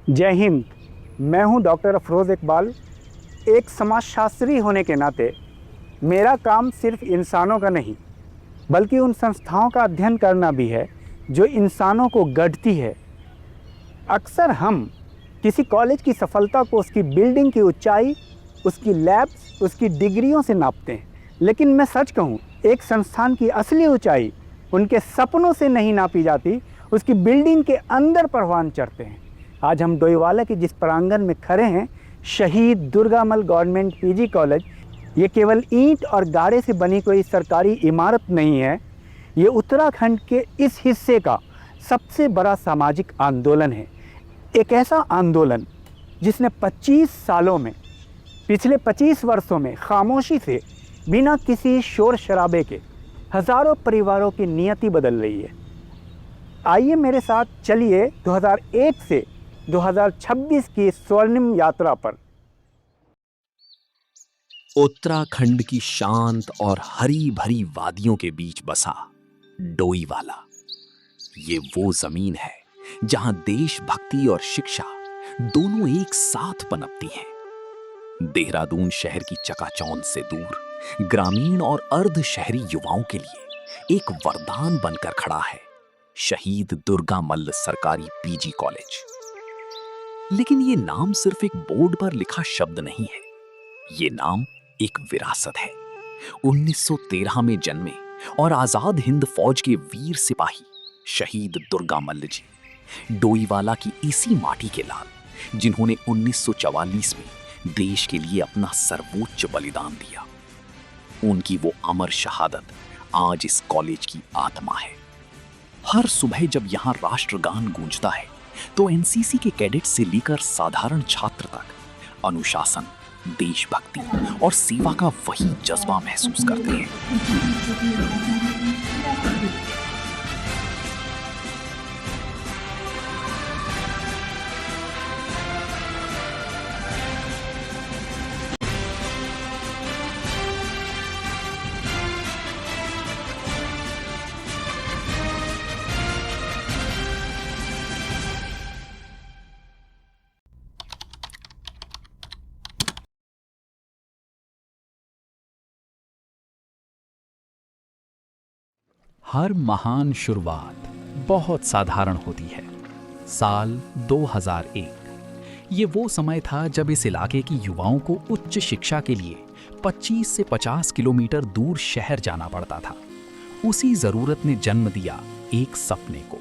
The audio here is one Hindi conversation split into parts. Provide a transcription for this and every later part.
जय हिंद। मैं हूं डॉक्टर अफरोज़ इकबाल। एक समाजशास्त्री होने के नाते मेरा काम सिर्फ इंसानों का नहीं बल्कि उन संस्थाओं का अध्ययन करना भी है जो इंसानों को गढ़ती है। अक्सर हम किसी कॉलेज की सफलता को उसकी बिल्डिंग की ऊंचाई, उसकी लैब्स, उसकी डिग्रियों से नापते हैं, लेकिन मैं सच कहूँ, एक संस्थान की असली ऊंचाई उनके सपनों से नहीं नापी जाती, उसकी बिल्डिंग के अंदर परवान चढ़ते हैं। आज हम डोईवाला के जिस प्रांगण में खड़े हैं, शहीद दुर्गामल गवर्नमेंट पीजी कॉलेज, ये केवल ईंट और गाड़े से बनी कोई सरकारी इमारत नहीं है। ये उत्तराखंड के इस हिस्से का सबसे बड़ा सामाजिक आंदोलन है। एक ऐसा आंदोलन जिसने 25 सालों में, पिछले 25 वर्षों में खामोशी से, बिना किसी शोर शराबे के हज़ारों परिवारों की नियति बदल रही है। आइए मेरे साथ चलिए 2001 से 2026 की स्वर्णिम यात्रा पर। उत्तराखंड की शांत और हरी भरी वादियों के बीच बसा डोईवाला। ये वो जमीन है जहां देशभक्ति और शिक्षा दोनों एक साथ पनपती हैं। देहरादून शहर की चकाचौंध से दूर ग्रामीण और अर्ध शहरी युवाओं के लिए एक वरदान बनकर खड़ा है शहीद दुर्गामल्ल सरकारी पीजी कॉलेज। लेकिन ये नाम सिर्फ एक बोर्ड पर लिखा शब्द नहीं है, ये नाम एक विरासत है। 1913 में जन्मे और आजाद हिंद फौज के वीर सिपाही शहीद दुर्गामल्ल जी, डोईवाला की इसी माटी के लाल, जिन्होंने 1944 में देश के लिए अपना सर्वोच्च बलिदान दिया। उनकी वो अमर शहादत आज इस कॉलेज की आत्मा है। हर सुबह जब यहाँ राष्ट्रगान गूंजता है तो एनसीसी के कैडेट से लेकर साधारण छात्र तक अनुशासन, देशभक्ति और सेवा का वही जज्बा महसूस करते हैं। हर महान शुरुआत बहुत साधारण होती है। साल 2001 ये वो समय था जब इस इलाके की युवाओं को उच्च शिक्षा के लिए 25 से 50 किलोमीटर दूर शहर जाना पड़ता था। उसी जरूरत ने जन्म दिया एक सपने को।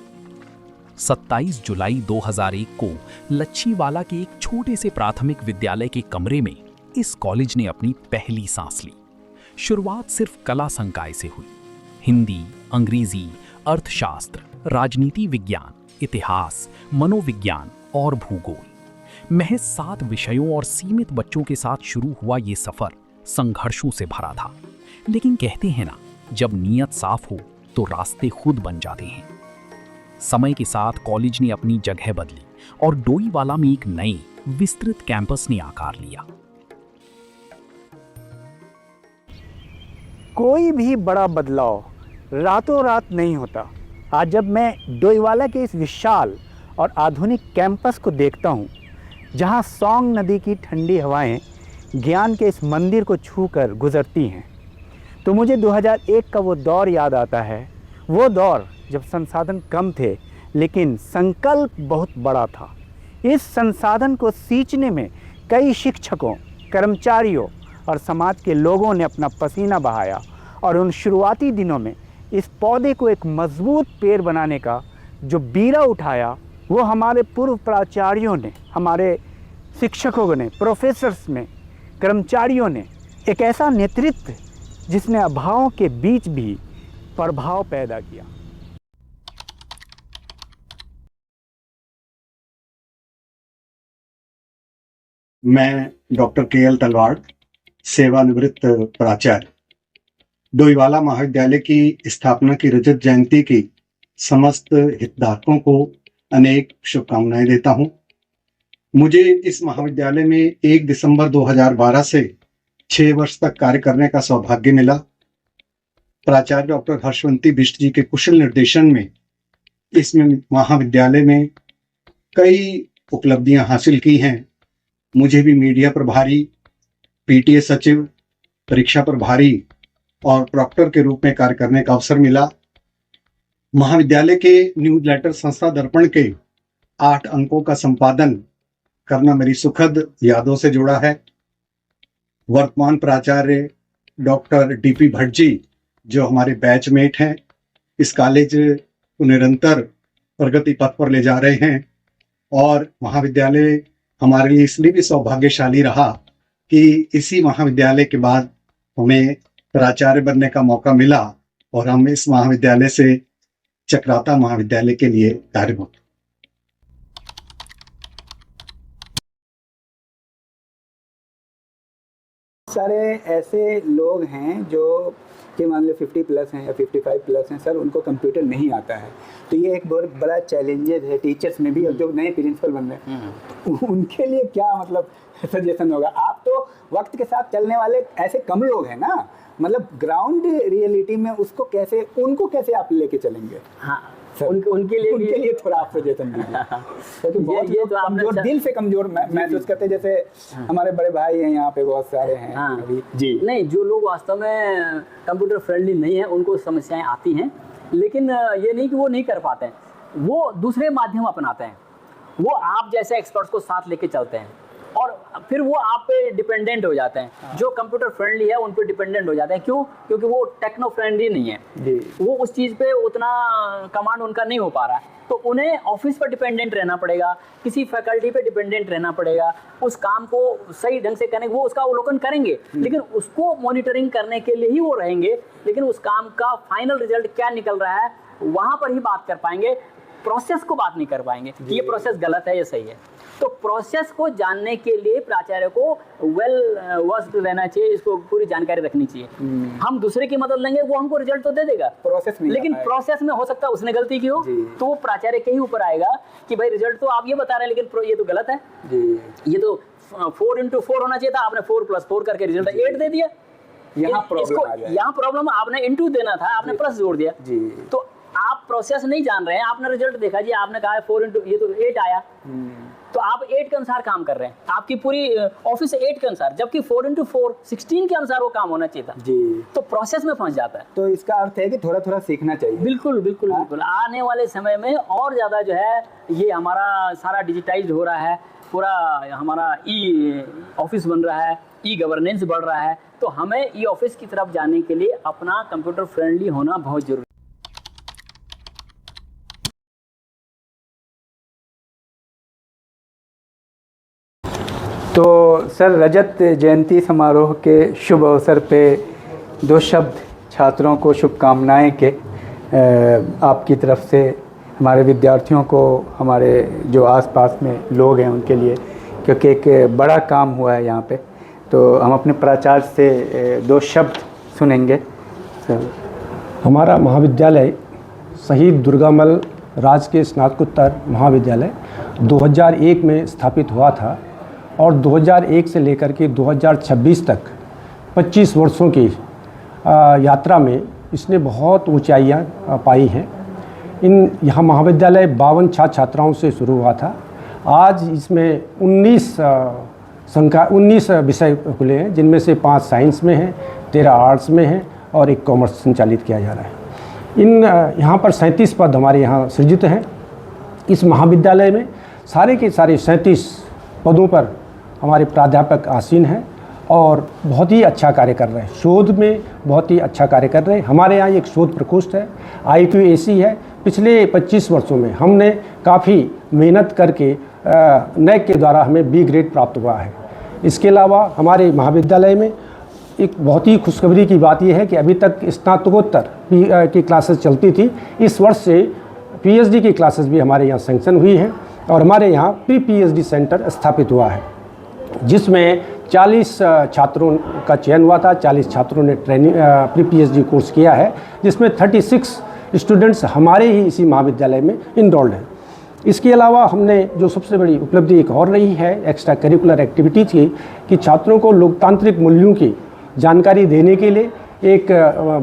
27 जुलाई 2001 को लच्छीवाला के एक छोटे से प्राथमिक विद्यालय के कमरे में इस कॉलेज ने अपनी पहली सांस ली। शुरुआत सिर्फ कला संकाय से हुई। हिंदी, अंग्रेजी, अर्थशास्त्र, राजनीति विज्ञान, इतिहास, मनोविज्ञान और भूगोल, महज 7 विषयों और सीमित बच्चों के साथ शुरू हुआ ये सफर संघर्षों से भरा था। लेकिन कहते हैं ना, जब नीयत साफ हो तो रास्ते खुद बन जाते हैं। समय के साथ कॉलेज ने अपनी जगह बदली और डोईवाला में एक नए विस्तृत कैंपस ने आकार लिया। कोई भी बड़ा बदलाव रातों रात नहीं होता। आज जब मैं डोईवाला के इस विशाल और आधुनिक कैंपस को देखता हूँ, जहाँ सौंग नदी की ठंडी हवाएं ज्ञान के इस मंदिर को छूकर गुजरती हैं, तो मुझे 2001 का वो दौर याद आता है। वो दौर जब संसाधन कम थे लेकिन संकल्प बहुत बड़ा था। इस संसाधन को सींचने में कई शिक्षकों, कर्मचारियों और समाज के लोगों ने अपना पसीना बहाया और उन शुरुआती दिनों में इस पौधे को एक मजबूत पेड़ बनाने का जो बीड़ा उठाया, वो हमारे पूर्व प्राचार्यों ने, हमारे शिक्षकों ने, प्रोफेसर्स ने, कर्मचारियों ने, एक ऐसा नेतृत्व जिसने अभावों के बीच भी प्रभाव पैदा किया। मैं डॉक्टर के.एल. तलवाड़, सेवानिवृत्त प्राचार्य, डोईवाला महाविद्यालय की स्थापना की रजत जयंती की समस्त हितधारकों को अनेक शुभकामनाएं देता हूं। मुझे इस महाविद्यालय में 1 दिसंबर 2012 से 6 वर्ष तक कार्य करने का सौभाग्य मिला। प्राचार्य डॉक्टर हर्षवंती बिष्ट जी के कुशल निर्देशन में इस महाविद्यालय में कई उपलब्धियां हासिल की हैं, मुझे भी मीडिया प्रभारी, पीटीए सचिव, परीक्षा प्रभारी और प्रॉक्टर के रूप में कार्य करने का अवसर मिला। महाविद्यालय के न्यूज़लेटर संस्था दर्पण के 8 अंकों का संपादन करना मेरी सुखद यादों से जुड़ा है। वर्तमान प्राचार्य डॉक्टर डीपी भट्ट जी, जो हमारे बैचमेट हैं, इस कॉलेज को निरंतर प्रगति पथ पर ले जा रहे हैं और महाविद्यालय हमारे लिए इसलिए भी सौभाग्यशाली रहा कि इसी महाविद्यालय के बाद हमें प्राचार्य बनने का मौका मिला और हम इस महाविद्यालय से चक्राता महाविद्यालय के लिए कार्यरत। सारे ऐसे लोग हैं जो कि मान लो 50 प्लस हैं या 55 प्लस हैं सर, उनको कंप्यूटर नहीं आता है, तो ये एक बहुत बड़ा चैलेंजेस है टीचर्स में भी और जो नए प्रिंसिपल बन रहे हैं उनके लिए क्या मतलब सजेशन होगा? आप तो वक्त के साथ चलने वाले ऐसे कम लोग हैं ना, मतलब ग्राउंड रियलिटी में उसको कैसे, उनको कैसे आप लेके चलेंगे? हाँ, उनके लिए थोड़ा आप सजेशन दीजिए, क्योंकि बहुत ये तो आपने कमजोर, दिल से कमजोर महसूस करते हैं, जैसे हमारे बड़े भाई हैं यहाँ पे बहुत सारे हैं। हाँ, अभी जी नहीं, जो लोग वास्तव में कंप्यूटर फ्रेंडली नहीं है उनको समस्याएं आती हैं, लेकिन ये नहीं कि वो नहीं कर पाते हैं, वो दूसरे माध्यम अपनाते हैं, वो आप जैसे एक्सपर्ट्स को साथ लेके चलते हैं और फिर वो आप पे डिपेंडेंट हो जाते हैं। जो कंप्यूटर फ्रेंडली है उन पे डिपेंडेंट हो जाते हैं। क्यों? क्योंकि वो टेक्नो फ्रेंडली नहीं है जी, वो उस चीज़ पे उतना कमांड उनका नहीं हो पा रहा है, तो उन्हें ऑफिस पर डिपेंडेंट रहना पड़ेगा, किसी फैकल्टी पे डिपेंडेंट रहना पड़ेगा, उस काम को सही ढंग से करने, वो उसका अवलोकन करेंगे लेकिन उसको मॉनिटरिंग करने के लिए ही वो रहेंगे, लेकिन उस काम का फाइनल रिजल्ट क्या निकल रहा है वहाँ पर ही बात कर पाएंगे, प्रोसेस को बात नहीं कर पाएंगे कि ये प्रोसेस गलत है या सही है। तो प्रोसेस को जानने के लिए प्राचार्य को वेल वर्स्ड रहना चाहिए, इसको पूरी जानकारी रखनी चाहिए। हम दूसरे की मदद लेंगे, वो हमको रिजल्ट तो दे देगा प्रोसेस में, लेकिन प्रोसेस में हो सकता है उसने गलती की हो, तो वो प्राचार्य के ही ऊपर आएगा कि भाई रिजल्ट तो आप ये बता रहे हैं लेकिन ये तो गलत है जी। ये तो 4x4 होना चाहिए था, आपने 4+4 करके रिजल्ट 8 दे दिया। यहाँ प्रॉब्लम आपने इंटू देना था, आपने प्लस जोड़ दिया जी। तो आप प्रोसेस नहीं जान रहे हैं, आपने रिजल्ट देखा जी, आपने कहा 4 ये तो 8 आया, तो आप 8 के अनुसार काम कर रहे हैं, आपकी पूरी ऑफिस 8 के अनुसार, जबकि 4x4 16 के अनुसार वो काम होना चाहिए था जी। तो प्रोसेस में फंस जाता है। तो इसका अर्थ है कि थोड़ा थोड़ा सीखना चाहिए। बिल्कुल बिल्कुल बिल्कुल। आने वाले समय में और ज़्यादा जो है ये हमारा सारा डिजिटाइज हो रहा है, पूरा हमारा ई ऑफिस बन रहा है, ई गवर्नेंस बढ़ रहा है, तो हमें ई ऑफिस की तरफ जाने के लिए अपना कंप्यूटर फ्रेंडली होना बहुत जरूरी। तो सर, रजत जयंती समारोह के शुभ अवसर पे 2 शब्द छात्रों को शुभकामनाएं के आपकी तरफ से हमारे विद्यार्थियों को, हमारे जो आसपास में लोग हैं उनके लिए, क्योंकि एक बड़ा काम हुआ है यहाँ पे, तो हम अपने प्राचार्य से 2 शब्द सुनेंगे। सर, हमारा महाविद्यालय शहीद दुर्गामल राजकीय स्नातकोत्तर महाविद्यालय 2001 में स्थापित हुआ था और 2001 से लेकर के 2026 तक 25 वर्षों की यात्रा में इसने बहुत ऊंचाइयां पाई हैं। यहाँ महाविद्यालय 52 छात्र छात्राओं से शुरू हुआ था। आज इसमें 19 विषय खुले हैं, जिनमें से 5 साइंस में हैं, 13 आर्ट्स में हैं और 1 कॉमर्स संचालित किया जा रहा है। यहाँ पर 37 पद हमारे यहाँ सृजित हैं। इस महाविद्यालय में सारे के सारे 37 पदों पर हमारे प्राध्यापक आसीन हैं और बहुत ही अच्छा कार्य कर रहे हैं, शोध में बहुत ही अच्छा कार्य कर रहे हैं। हमारे यहाँ एक शोध प्रकोष्ठ है, IQAC है। पिछले 25 वर्षों में हमने काफ़ी मेहनत करके NAAC के द्वारा हमें B ग्रेड प्राप्त हुआ है। इसके अलावा हमारे महाविद्यालय में एक बहुत ही खुशखबरी की बात यह है कि अभी तक स्नातकोत्तर की क्लासेस चलती थी, इस वर्ष से PhD की क्लासेस भी हमारे यहाँ सैंक्शन हुई हैं और हमारे यहाँ प्री PhD सेंटर स्थापित हुआ है, जिसमें 40 छात्रों का चयन हुआ था। 40 छात्रों ने ट्रेनिंग प्री PhD कोर्स किया है, जिसमें 36 स्टूडेंट्स हमारे ही इसी महाविद्यालय में इनरोल्ड हैं। इसके अलावा हमने जो सबसे बड़ी उपलब्धि एक और रही है एक्स्ट्रा करिकुलर एक्टिविटीज़ की, कि छात्रों को लोकतांत्रिक मूल्यों की जानकारी देने के लिए एक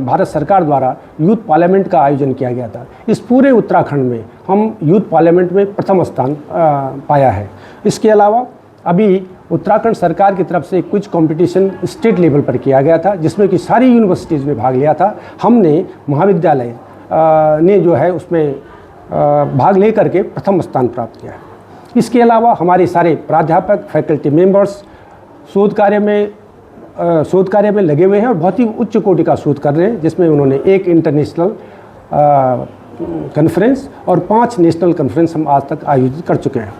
भारत सरकार द्वारा यूथ पार्लियामेंट का आयोजन किया गया था। इस पूरे उत्तराखंड में हम यूथ पार्लियामेंट में प्रथम स्थान पाया है। इसके अलावा अभी उत्तराखंड सरकार की तरफ से कुछ कंपटीशन स्टेट लेवल पर किया गया था, जिसमें कि सारी यूनिवर्सिटीज़ में भाग लिया था। हमने महाविद्यालय ने जो है उसमें भाग ले करके प्रथम स्थान प्राप्त किया है। इसके अलावा हमारे सारे प्राध्यापक, फैकल्टी मेंबर्स शोध कार्य में लगे हुए हैं और बहुत ही उच्च कोटि का शोध कर रहे हैं, जिसमें उन्होंने एक इंटरनेशनल कॉन्फ्रेंस और 5 नेशनल कॉन्फ्रेंस हम आज तक आयोजित कर चुके हैं।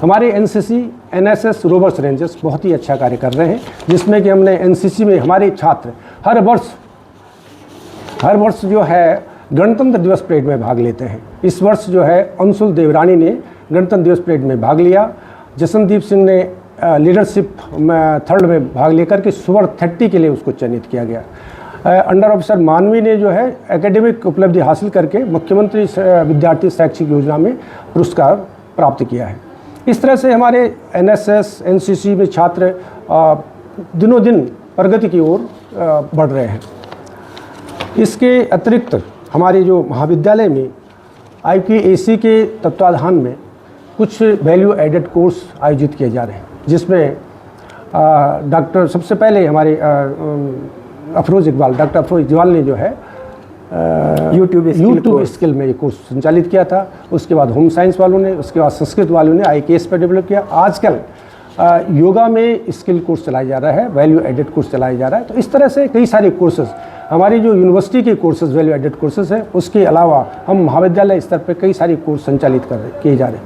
हमारे एनसीसी, एनएसएस, रोवर्स रेंजर्स बहुत ही अच्छा कार्य कर रहे हैं, जिसमें कि हमने एनसीसी में हमारे छात्र हर वर्ष जो है गणतंत्र दिवस परेड में भाग लेते हैं। इस वर्ष जो है अंशुल देवरानी ने गणतंत्र दिवस परेड में भाग लिया। जसनदीप सिंह ने लीडरशिप में 3rd में भाग लेकर के सुपर 30 के लिए उसको चयनित किया गया। अंडर ऑफिसर मानवी ने जो है एकेडमिक उपलब्धि हासिल करके मुख्यमंत्री विद्यार्थी शैक्षिक योजना में पुरस्कार प्राप्त किया है। इस तरह से हमारे एनएसएस, एनसीसी में छात्र दिनों दिन प्रगति की ओर बढ़ रहे हैं। इसके अतिरिक्त हमारे जो महाविद्यालय में IPAC के तत्वाधान में कुछ वैल्यू एडेड कोर्स आयोजित किए जा रहे हैं, जिसमें सबसे पहले हमारे डॉक्टर अफरोज़ इकबाल ने जो है यूट्यूब स्किल में ये कोर्स संचालित किया था। उसके बाद होम साइंस वालों ने, उसके बाद संस्कृत वालों ने IKS पर डेवलप किया। आजकल योगा में स्किल कोर्स चलाया जा रहा है, वैल्यू एडेड कोर्स चलाया जा रहा है। तो इस तरह से कई सारे कोर्सेज हमारी जो यूनिवर्सिटी के कोर्सेज वैल्यू एडेड कोर्सेज हैं, उसके अलावा हम महाविद्यालय स्तर पर कई सारे कोर्स संचालित किए जा रहे हैं।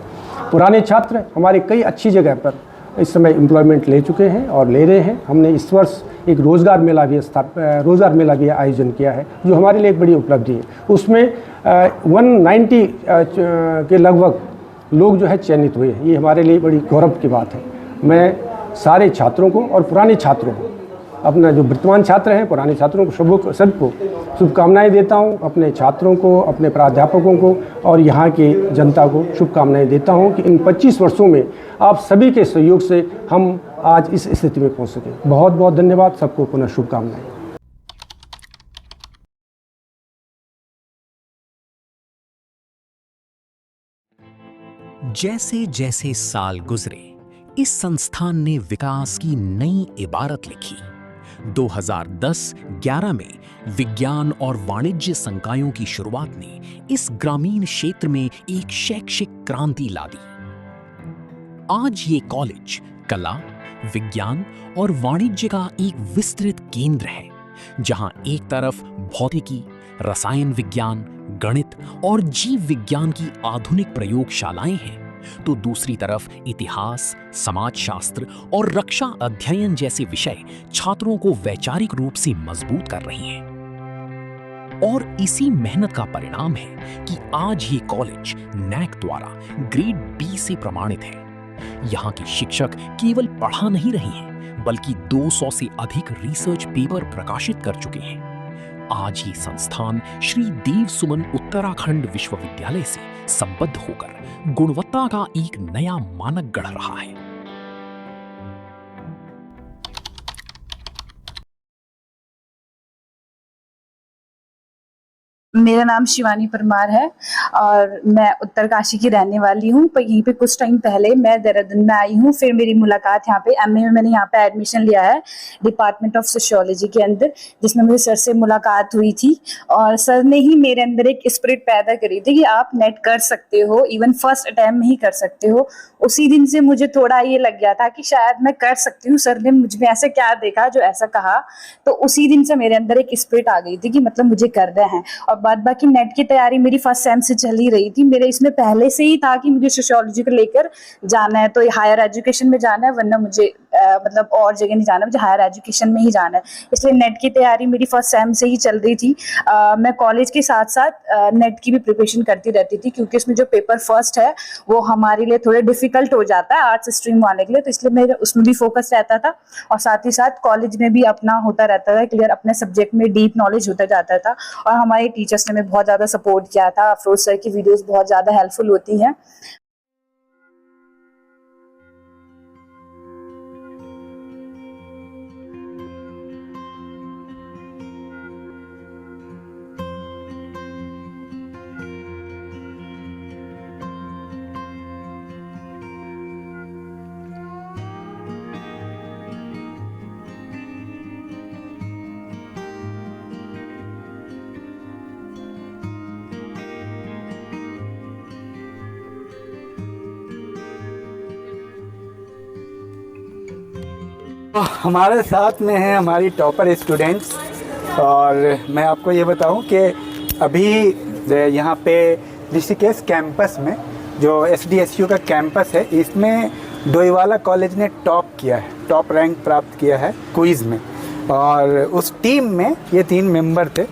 पुराने छात्र हमारे कई अच्छी जगह पर इस समय एम्प्लॉयमेंट ले चुके हैं और ले रहे हैं। हमने इस वर्ष एक रोज़गार मेला भी आयोजन किया है, जो हमारे लिए एक बड़ी उपलब्धि है। उसमें 190 के लगभग लोग जो है चयनित हुए हैं। ये हमारे लिए बड़ी गौरव की बात है। मैं सारे छात्रों को और पुराने छात्रों को, अपना जो वर्तमान छात्र हैं, पुराने छात्रों को सबको शुभकामनाएं देता हूं। अपने छात्रों को, अपने प्राध्यापकों को और यहाँ की जनता को शुभकामनाएं देता हूं कि इन 25 वर्षों में आप सभी के सहयोग से हम आज इस स्थिति में पहुँच सके। बहुत बहुत धन्यवाद, सबको पुनः शुभकामनाएं। जैसे जैसे साल गुजरे, इस संस्थान ने विकास की नई इबारत लिखी। 2010-11 में विज्ञान और वाणिज्य संकायों की शुरुआत ने इस ग्रामीण क्षेत्र में एक शैक्षिक क्रांति ला दी। आज ये कॉलेज कला, विज्ञान और वाणिज्य का एक विस्तृत केंद्र है, जहां एक तरफ भौतिकी, रसायन विज्ञान, गणित और जीव विज्ञान की आधुनिक प्रयोगशालाएं हैं, तो दूसरी तरफ इतिहास, समाजशास्त्र और रक्षा अध्ययन जैसे विषय छात्रों को वैचारिक रूप से मजबूत कर रही हैं। और इसी मेहनत का परिणाम है कि आज ये कॉलेज NAC द्वारा ग्रेड B से प्रमाणित है। यहाँ के शिक्षक केवल पढ़ा नहीं रहे हैं, बल्कि 200 से अधिक रिसर्च पेपर प्रकाशित कर चुके हैं। आज ये संस्थान श्री देव सुमन उत्तराखंड विश्वविद्यालय से संबद्ध होकर गुणवत्ता का एक नया मानक गढ़ रहा है। मेरा नाम शिवानी परमार है और मैं उत्तरकाशी की रहने वाली हूँ। पर यहीं पे कुछ टाइम पहले मैं देहरादून में आई हूँ। फिर मेरी मुलाकात यहाँ पे MA में मैंने यहाँ पे एडमिशन लिया है डिपार्टमेंट ऑफ सोशियोलॉजी के अंदर, जिसमें मुझे सर से मुलाकात हुई थी और सर ने ही मेरे अंदर एक स्पिरिट पैदा करी थी कि आप नेट कर सकते हो, इवन फर्स्ट अटेम्प्ट में ही कर सकते हो। उसी दिन से मुझे थोड़ा ये लग गया था कि शायद मैं कर सकती हूँ। सर ने मुझ में ऐसे क्या देखा जो ऐसा कहा, तो उसी दिन से मेरे अंदर एक स्पिरिट आ गई थी कि मतलब मुझे करना है। और बाद बाकी नेट की तैयारी मेरी फर्स्ट सेम से चल ही रही थी। मेरे इसमें पहले से ही था कि मुझे सोशियोलॉजी को लेकर जाना है, तो हायर एजुकेशन में जाना है, वरना मुझे मतलब और जगह नहीं जाना, मुझे हायर एजुकेशन में ही जाना है। इसलिए नेट की तैयारी मेरी फर्स्ट सेम से ही चल रही थी। मैं कॉलेज के साथ साथ नेट की भी प्रिपरेशन करती रहती थी, क्योंकि इसमें जो पेपर फर्स्ट है वो हमारे लिए थोड़ा डिफिकल्ट हो जाता है आर्ट्स स्ट्रीम वाले के लिए, तो इसलिए मेरा उसमें भी फोकस रहता था। और साथ ही साथ कॉलेज में भी अपना होता रहता था क्लियर, अपने सब्जेक्ट में डीप नॉलेज होता जाता था। और हमारे टीचर्स ने हमें बहुत ज़्यादा सपोर्ट किया था। अफरोज सर की वीडियोस बहुत ज़्यादा हेल्पफुल होती हैं। हमारे साथ में हैं हमारी टॉपर स्टूडेंट्स, और मैं आपको ये बताऊं कि अभी यहाँ पे ऋषिकेश कैंपस में जो SDSU का कैंपस है, इसमें डोईवाला कॉलेज ने टॉप किया है, टॉप रैंक प्राप्त किया है क्विज़ में। और उस टीम में ये 3 मेंबर थे।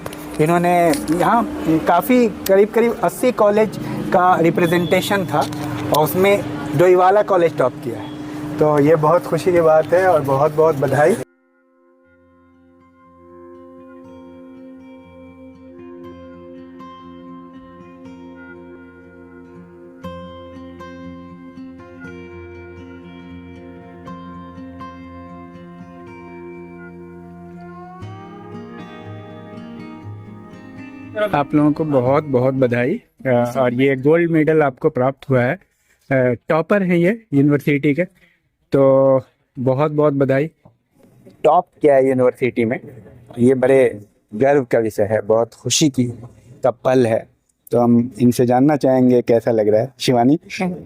इन्होंने यहाँ काफ़ी करीब 80 कॉलेज का रिप्रेजेंटेशन था और उसमें डोईवाला कॉलेज टॉप किया है। तो ये बहुत खुशी की बात है और बहुत बहुत बधाई। आप लोगों को बहुत बहुत बधाई। और ये गोल्ड मेडल आपको प्राप्त हुआ है। टॉपर है ये यूनिवर्सिटी के, तो बहुत बहुत बधाई। टॉप किया है यूनिवर्सिटी में, ये बड़े गर्व का विषय है, बहुत खुशी की का पल है। तो हम इनसे जानना चाहेंगे कैसा लग रहा है। शिवानी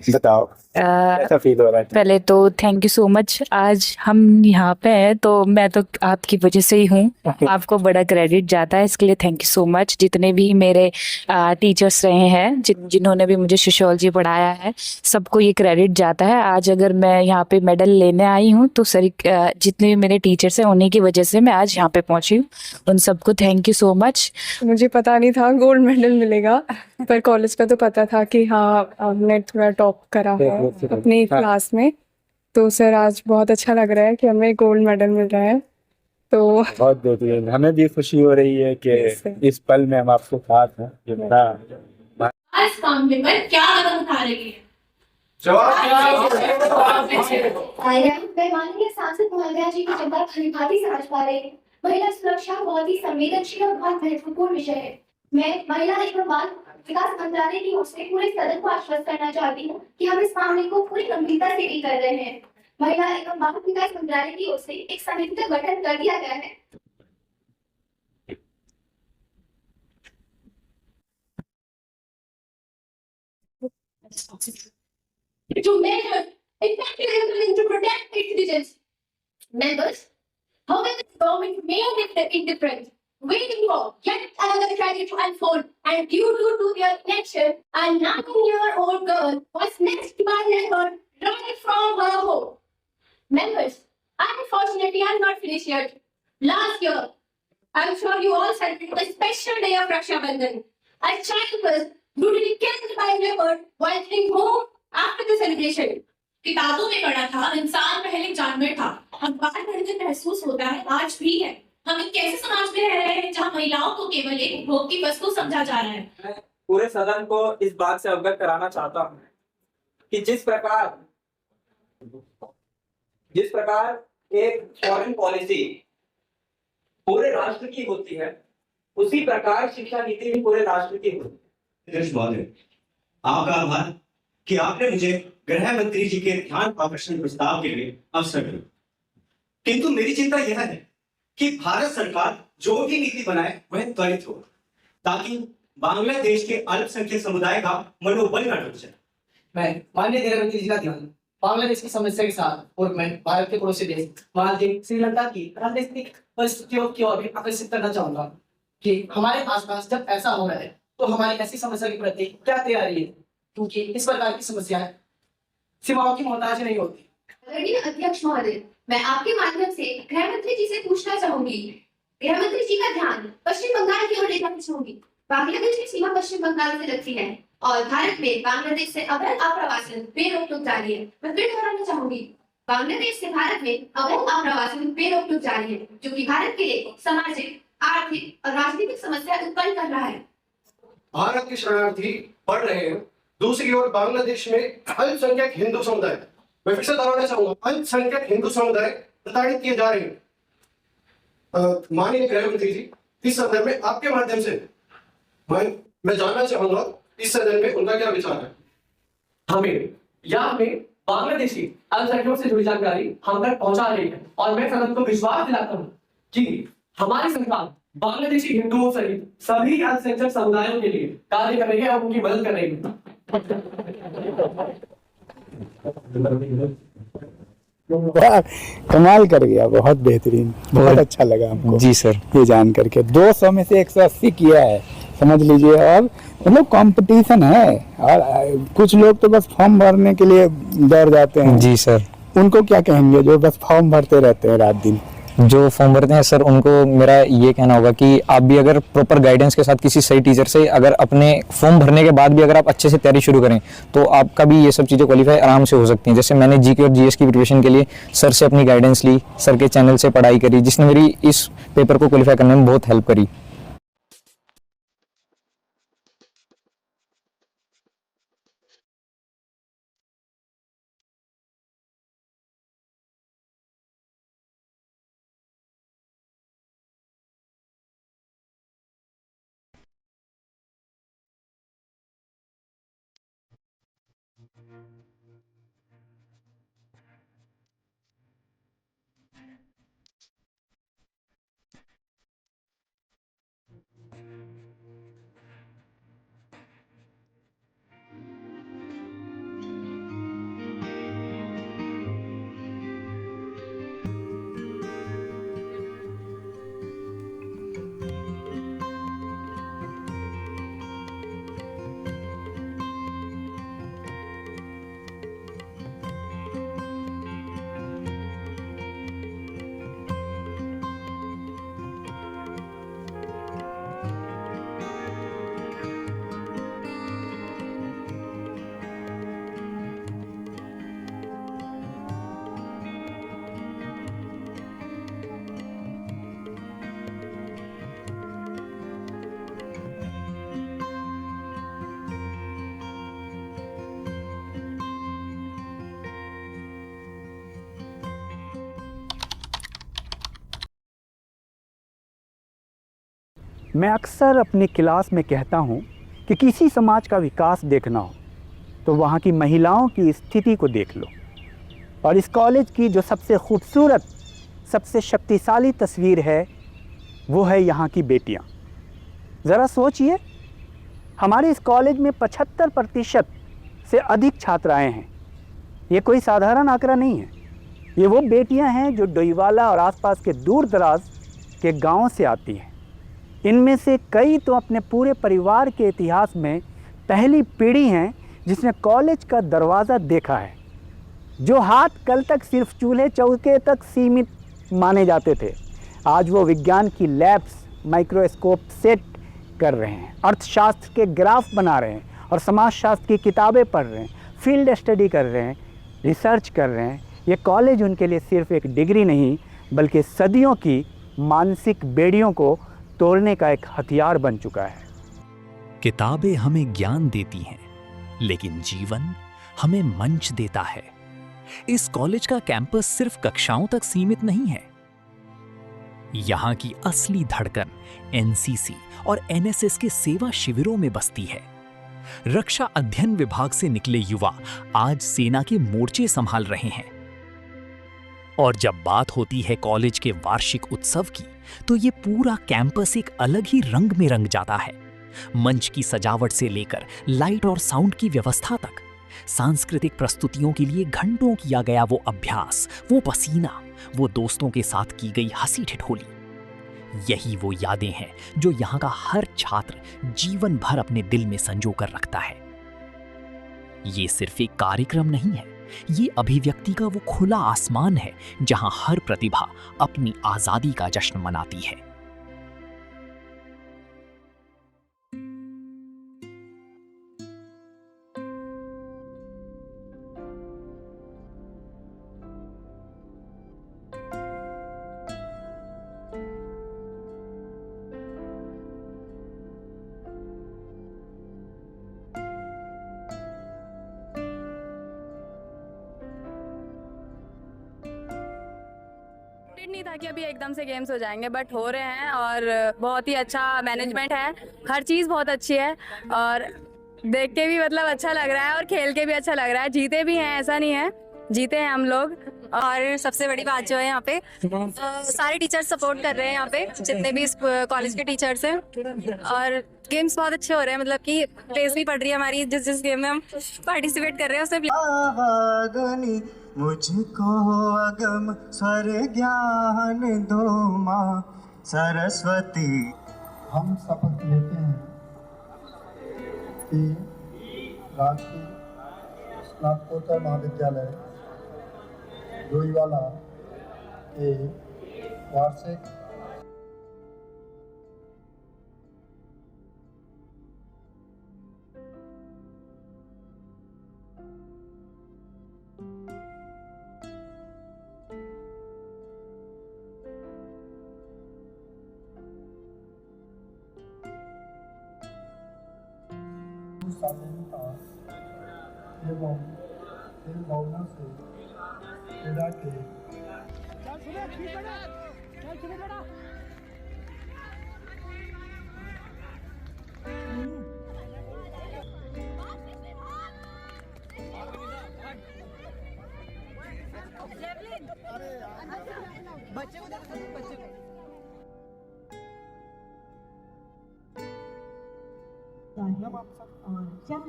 बताओ कैसा फील हो रहा है? पहले तो थैंक यू सो मच। आज हम यहाँ पे हैं तो मैं तो आपकी वजह से ही हूँ। आपको बड़ा क्रेडिट जाता है, इसके लिए थैंक यू सो मच। जितने भी मेरे टीचर्स रहे हैं, जिन्होंने भी मुझे सोशियोलॉजी पढ़ाया है, सबको ये क्रेडिट जाता है। आज अगर मैं यहाँ पे मेडल लेने आई हूँ तो जितने भी मेरे टीचर्स हैं उन्हीं की वजह से मैं आज यहाँ पे पहुँची हूँ। उन सबको थैंक यू सो मच। मुझे पता नहीं था गोल्ड मेडल मिलेगा, पर कॉलेज का तो पता था कि हाँ हमने थोड़ा टॉप करा है अपनी क्लास में। तो सर आज बहुत अच्छा लग रहा है कि हमें गोल्ड मेडल मिल रहा है। तो बहुत बहुत हमें भी खुशी हो रही है कि इस पल में हम आपको साथ हैं। इस मामले पर क्या कदम उठा रही है? मैं माननीय सांसद महोदया जी की चिंता भली-भांति समझ पा रही हूँ। महिला सुरक्षा बहुत ही संवेदनशील और बहुत महत्वपूर्ण विषय है। मैं महिला एवं बाल विकास मंत्रालय की ओर से पूरे सदन को आश्वस्त करना चाहती हूँ कि हम इस मामले को पूरी गंभीरता से डील कर रहे हैं। महिला एवं बाल विकास मंत्रालय की ओर से एक समिति का गठन कर दिया गया है। To measure effective implement to protect its citizens. Members, however, the government may have indifferent, waiting for yet another tragedy to unfold, and due to their election, a 9-year-old girl was snatched by leopard right from her home. Members, unfortunately, I am not finished yet. Last year, I'm sure you all celebrated a special day of Raksha Bandhan. A child was brutally killed by leopard while heading home after the celebration. किताबों में पढ़ा था इंसान पहले जानवर था, अखबार पढ़कर महसूस होता है आज भी है। हम एक कैसे समाज में रह रहे हैं जहां महिलाओं को केवल एक भोग की वस्तु समझा जा रहा है। मैं पूरे सदन को इस बात से अवगत कराना चाहता हूं कि जिस प्रकार एक फॉरेन पॉलिसी पूरे राष्ट्र की होती है, उसी प्रकार शिक्षा नीति भी पूरे राष्ट्र की होती है। आपका आभार कि आपने मुझे गृह मंत्री जी के ध्यान आकर्षण प्रस्ताव के लिए अवसर दिया। किंतु मेरी चिंता यह है कि भारत सरकार जो भी नीति बनाए वह त्वरित हो, ताकि बांग्लादेश के अल्पसंख्यक समुदाय का मनोबल न टूट जाए। मैं माननीय गृह मंत्री जी का ध्यान बांग्लादेश की समस्या के साथ और मैं भारत के पड़ोसी देश मालदीव, श्रीलंका की राजनीतिक परिस्थितियों की ओर भी आकर्षित करना चाहूंगा कि हमारे आसपास जब ऐसा हो रहा है तो हमारी ऐसी समस्या के प्रति क्या तैयारी है, क्योंकि इस प्रकार की समस्याएं सीमाओं की मोहताज नहीं होती। आदरणीय अध्यक्ष महोदय, मैं आपके माध्यम से गृह मंत्री जी से पूछना चाहूंगी। गृह मंत्री जी का ध्यान पश्चिम बंगाल की ओर ले जाना चाहूंगी। बांग्लादेश की सीमा पश्चिम बंगाल से लगती है और भारत में बांग्लादेश से अवैध आप्रवासन बेरोक-टोक जारी है। मैं फिर दोहराना चाहूंगी, बांग्लादेश से भारत में अवैध आप्रवासन बेरोक-टोक जारी है, जो कि भारत के लिए सामाजिक, आर्थिक और राजनीतिक समस्या उत्पन्न कर रहा है। भारत के शरणार्थी बढ़ रहे हैं, दूसरी ओर बांग्लादेश में अल्पसंख्यक हिंदू समुदाय, मैं फिर से दोहराना चाहूंगा, अल्पसंख्यक हिंदू समुदाय प्रताड़ित किए जा रहे हैं। माननीय गृह मंत्री जी, इस संदर्भ में आपके माध्यम से मैं जानना चाहूंगा इस सदन में उनका क्या विचार है। हमें बांग्लादेशी अल्पसंख्यकों से जुड़ी जानकारी हम तक पहुंचा रही है और मैं सदन को विश्वास दिलाता हूँ कि हमारी सरकार बांग्लादेशी हिंदुओं सहित सभी अल्पसंख्यक समुदायों के लिए कार्य कर रही है और उनकी मदद कर रही है। वाह, कमाल कर गया, बहुत बेहतरीन, बहुत अच्छा लगा हमको जी सर। ये जान करके। 200 में से 180 किया है, समझ लीजिए। और मतलब कंपटीशन है, और कुछ लोग तो बस फॉर्म भरने के लिए दौड़ जाते हैं। जी सर। उनको क्या कहेंगे जो बस फॉर्म भरते रहते हैं रात दिन? जो फॉर्म भरते हैं सर, उनको मेरा ये कहना होगा कि आप भी अगर प्रॉपर गाइडेंस के साथ किसी सही टीचर से, अगर अपने फॉर्म भरने के बाद भी अगर आप अच्छे से तैयारी शुरू करें तो आपका भी ये सब चीज़ें क्वालिफाई आराम से हो सकती हैं। जैसे मैंने जीके और जीएस की प्रिपरेशन के लिए सर से अपनी गाइडेंस ली, सर के चैनल से पढ़ाई करी, जिसने मेरी इस पेपर को क्वालिफाई करने में बहुत हेल्प करी। मैं अक्सर अपनी क्लास में कहता हूँ कि किसी समाज का विकास देखना हो तो वहाँ की महिलाओं की स्थिति को देख लो। और इस कॉलेज की जो सबसे खूबसूरत, सबसे शक्तिशाली तस्वीर है वो है यहाँ की बेटियाँ। ज़रा सोचिए, हमारे इस कॉलेज में 75% से अधिक छात्राएं हैं। ये कोई साधारण आंकड़ा नहीं है। ये वो बेटियां हैं जो डोईवाला और आसपास के दूर दराज के गांवों से आती हैं। इनमें से कई तो अपने पूरे परिवार के इतिहास में पहली पीढ़ी हैं जिसने कॉलेज का दरवाज़ा देखा है। जो हाथ कल तक सिर्फ चूल्हे चौके तक सीमित माने जाते थे, आज वो विज्ञान की लैब्स, माइक्रोस्कोप सेट कर रहे हैं, अर्थशास्त्र के ग्राफ बना रहे हैं और समाजशास्त्र की किताबें पढ़ रहे हैं, फील्ड स्टडी कर रहे हैं, रिसर्च कर रहे हैं। ये कॉलेज उनके लिए सिर्फ एक डिग्री नहीं बल्कि सदियों की मानसिक बेड़ियों को तोड़ने का एक हथियार बन चुका है। किताबें हमें ज्ञान देती हैं, लेकिन जीवन हमें मंच देता है। इस कॉलेज का कैंपस सिर्फ कक्षाओं तक सीमित नहीं है। यहां की असली धड़कन एनसीसी और एनएसएस के सेवा शिविरों में बसती है। रक्षा अध्ययन विभाग से निकले युवा आज सेना के मोर्चे संभाल रहे हैं। और जब बात होती है कॉलेज के वार्षिक उत्सव की, तो ये पूरा कैंपस एक अलग ही रंग में रंग जाता है। मंच की सजावट से लेकर लाइट और साउंड की व्यवस्था तक, सांस्कृतिक प्रस्तुतियों के लिए घंटों किया गया वो अभ्यास, वो पसीना, वो दोस्तों के साथ की गई हंसी ठिठोली, यही वो यादें हैं जो यहाँ का हर छात्र जीवन भर अपने दिल में संजो कर रखता है। ये सिर्फ एक कार्यक्रम नहीं है, ये अभिव्यक्ति का वो खुला आसमान है जहां हर प्रतिभा अपनी आजादी का जश्न मनाती है। नहीं था कि अभी एकदम से गेम्स हो जाएंगे, बट हो रहे हैं और बहुत ही अच्छा मैनेजमेंट है, हर चीज़ बहुत अच्छी है और देख के भी मतलब अच्छा लग रहा है और खेल के भी अच्छा लग रहा है। जीते भी हैं, ऐसा नहीं है, जीते हैं हम लोग। और सबसे बड़ी बात जो है यहाँ पे सारे टीचर्स सपोर्ट कर रहे हैं, यहाँ पे जितने भी कॉलेज के टीचर्स हैं, और गेम्स बहुत अच्छे हो रहे हैं। मतलब कि प्लेस भी पढ़ रही है हमारी, जिस गेम में हम पार्टिसिपेट कर रहे हैं उसमें मुझको अगम स्वर ज्ञान दो माँ सरस्वती। हम शपथ लेते हैं कि राजकीय स्नातकोत्तर महाविद्यालय डोईवाला के वार्षिक शालीनता एवं खेल भावना से क्रीड़ा के और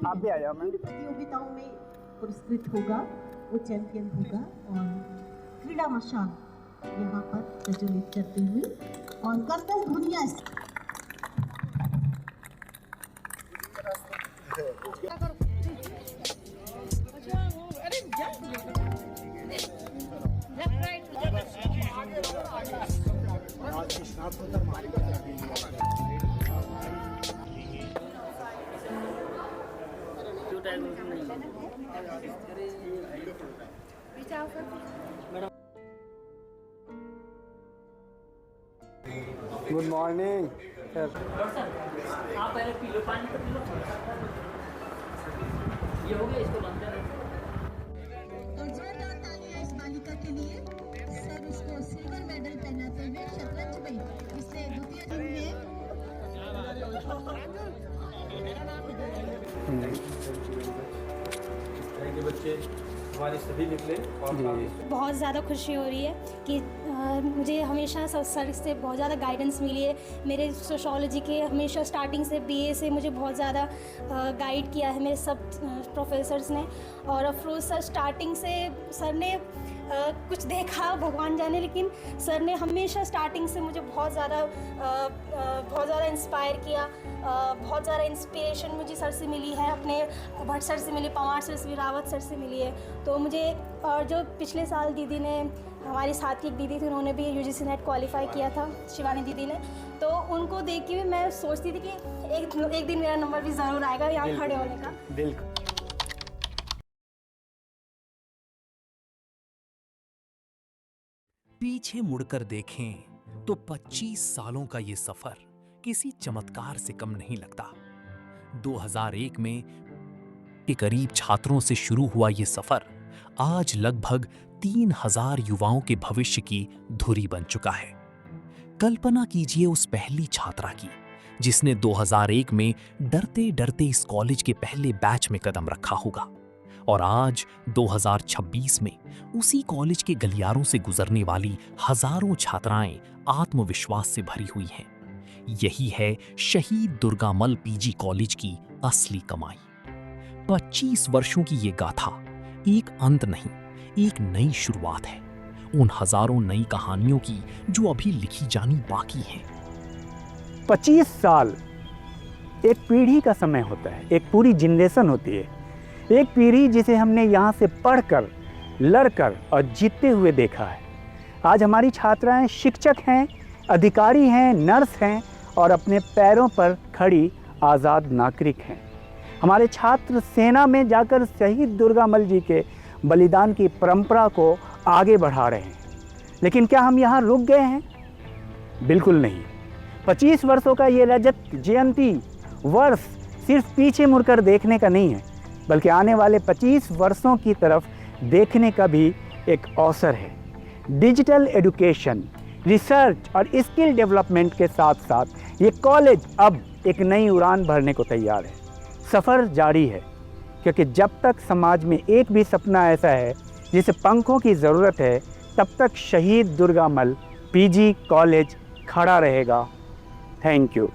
आप भी आ जाओ मैम। प्रतियोगिताओं में पुरस्कृत होगा, वो चैंपियन होगा। और क्रीड़ा मशाल यहाँ पर प्रज्वलित करते हुए और कर्तन दुनिया गुड मॉर्निंग सर। आप पहले पी लो, पानी तो पी लो। ये हो गया, इसको बंद कर और जोरदार तालियां इस बालिका के लिए। सर उसको सिल्वर मेडल पहनाते हुए शतरंज में इससे द्वितीय दिन के बच्चे हमारे सभी निकले और बहुत ज़्यादा खुशी हो रही है कि मुझे हमेशा सर से बहुत ज़्यादा गाइडेंस मिली है। मेरे सोशोलॉजी के हमेशा स्टार्टिंग से बीए से मुझे बहुत ज़्यादा गाइड किया है मेरे सब प्रोफेसर्स ने। और अफरोज़ सर स्टार्टिंग से सर ने कुछ देखा भगवान जाने, लेकिन सर ने हमेशा स्टार्टिंग से मुझे बहुत ज़्यादा इंस्पायर किया। बहुत ज़्यादा इंस्पिरेशन मुझे सर से मिली है, अपने भट्ट सर से मिली, पवार सर से, रावत सर से मिली है। तो मुझे, और जो पिछले साल दीदी ने, हमारी साथ की एक दीदी थी, उन्होंने भी यूजीसी नेट क्वालिफाई किया था, शिवानी दीदी ने। तो उनको देख के भी मैं सोचती थी कि एक दिन मेरा नंबर भी ज़रूर आएगा यहाँ खड़े होने का। बिल्कुल। पीछे मुड़कर देखें तो 25 सालों का ये सफर किसी चमत्कार से कम नहीं लगता। 2001 में के करीब छात्रों से शुरू हुआ ये सफर आज लगभग 3000 युवाओं के भविष्य की धुरी बन चुका है। कल्पना कीजिए उस पहली छात्रा की जिसने 2001 में डरते डरते इस कॉलेज के पहले बैच में कदम रखा होगा, और आज 2026 में उसी कॉलेज के गलियारों से गुजरने वाली हजारों छात्राएं आत्मविश्वास से भरी हुई हैं। यही है शहीद दुर्गामल पीजी कॉलेज की असली कमाई। 25 वर्षों की ये गाथा एक अंत नहीं, एक नई शुरुआत है उन हजारों नई कहानियों की जो अभी लिखी जानी बाकी हैं। 25 साल एक पीढ़ी का समय होता है, एक पूरी जनरेशन होती है, एक पीढ़ी जिसे हमने यहाँ से पढ़कर, लड़कर और जीतते हुए देखा है। आज हमारी छात्राएं शिक्षक हैं, अधिकारी हैं, नर्स हैं और अपने पैरों पर खड़ी आज़ाद नागरिक हैं। हमारे छात्र सेना में जाकर शहीद दुर्गामल जी के बलिदान की परंपरा को आगे बढ़ा रहे हैं। लेकिन क्या हम यहाँ रुक गए हैं? बिल्कुल नहीं। 25 वर्षों का ये रजत जयंती वर्ष सिर्फ पीछे मुड़कर देखने का नहीं है, बल्कि आने वाले 25 वर्षों की तरफ देखने का भी एक अवसर है। डिजिटल एजुकेशन, रिसर्च और स्किल डेवलपमेंट के साथ साथ ये कॉलेज अब एक नई उड़ान भरने को तैयार है। सफ़र जारी है, क्योंकि जब तक समाज में एक भी सपना ऐसा है जिसे पंखों की ज़रूरत है, तब तक शहीद दुर्गामल पीजी कॉलेज खड़ा रहेगा। Thank you.